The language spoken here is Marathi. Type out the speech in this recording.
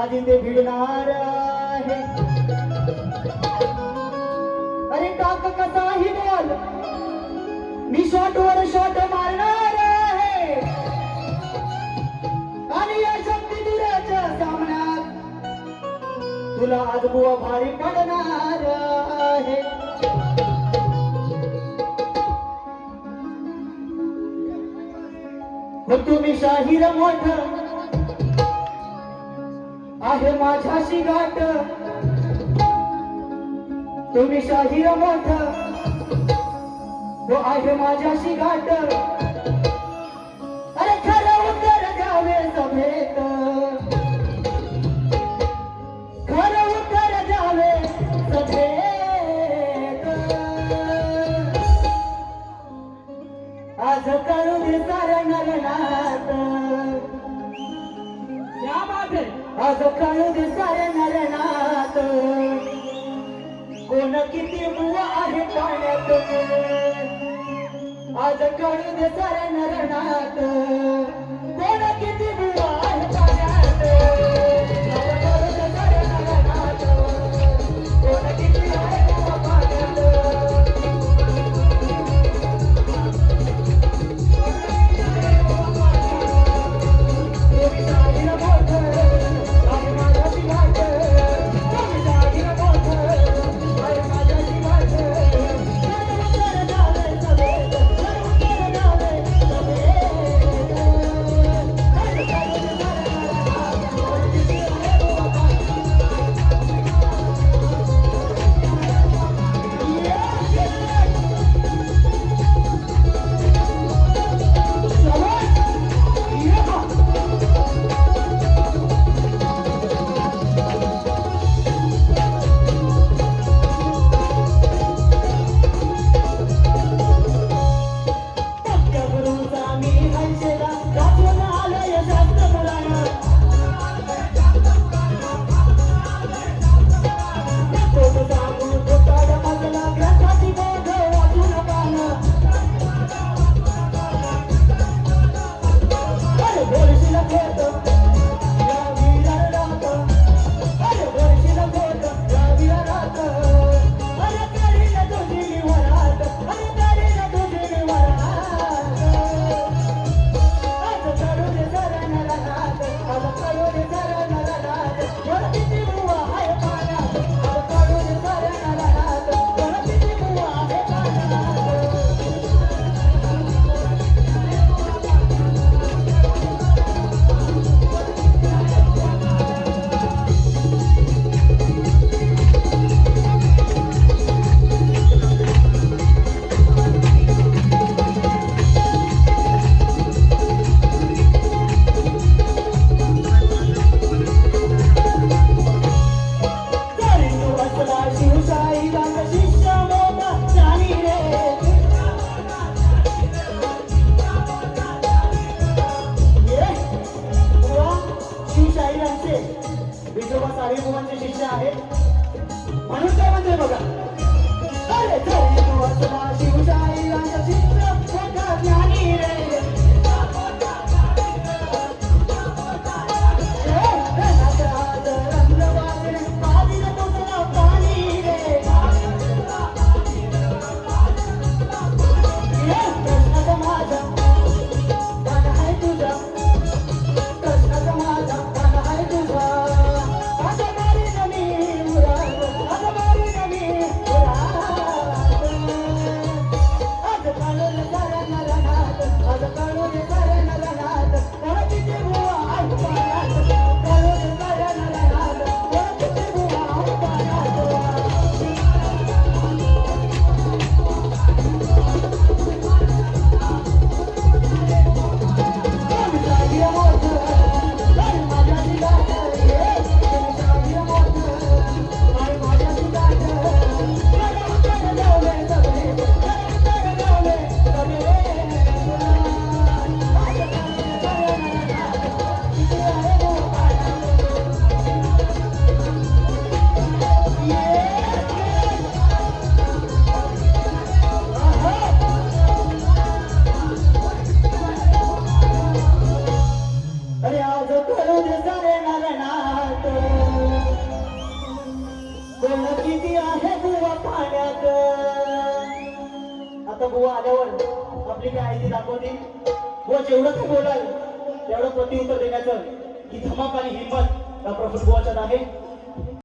आधी ते भिडणार आहे. अरे टाक कसाही बोल, मी शॉट वर शॉट मारणार आहे. आणि या शक्ती दुराच्या सामन्यात तुला आज बुवा भारी पडणार आहे. मग तुम्ही शाहीर मोठ आहे माझ्याशी गाठ. तुम्ही शाहीर मोठ तो आहे माझ्याशी गाठ. अरे खरं उत्तर द्यावे सभेत, खरं उत्तर द्यावे सभेत. आज करू दे साऱ्या नरनाथ, क्या बात है. आज कळू दे साऱ्या नरनाथ, कोण किती बुवा आहे पाण्यात. आज कळू दे साऱ्या नरनाथ, कोण किती बुवा आहे पाण्यात. आज कळू दे साऱ्या नरनाथ, कोण किती आहे बुवा पाण्यात. तुम्ही शाहीर मोठ आहे माझ्याशी गाठ. तुम्ही शाहीर मोठ आहे माझ्याशी गाठ. खरं उत्तर द्यावे सभेत, खरं उत्तर द्यावे सभेत. आज कळू दे साऱ्या नरनाथ, कोण किती आहे बुवा पाण्यात. विठोबा साहेबांचे शिष्य आहेत म्हणून काय म्हणते बघा. अरे जरी तू असला शिवशाहीरांचा शिष्य मोठा ज्ञानी रे. रंगवाद रंगवाद पादिल तुझा पाणी रे. कृष्णाचा माझा गाण आहे तुझा, कृष्णाचा माझा गाण आहे तुझा. आज मारी नमी मुराद, आज मारी नमी मुराद. आज काढून साऱ्या नरनाथ, आज काढून साऱ्या नरनाथ, कोण किती बुवा आहे पाण्यात. काढून साऱ्या नरनाथ, कोण किती बुवा आहे पाण्यात. तुम्ही शाहीर मोठ आहे माझ्याशी गाठ. तुम्ही शाहीर मोठ आहे माझ्याशी गाठ. खरं उत्तर द्यावे सभेत, खरं उत्तर द्यावे सभेत. आज कळू दे साऱ्या नरनाथ, किती आहे बुवा पाण्यात. अरे आज कळू दे सारे नरनाथ, सोनं किती आहे बुवा पाण्यात. आता बुवा आल्यावर आपली काय आहे ती दाखवते. बुवा जेवढं काय बोलाल तेवढं प्रत्युत्तर देण्याचं ही धमक आणि हिंमत या प्रफुल्ल बुवाच्यात आहे.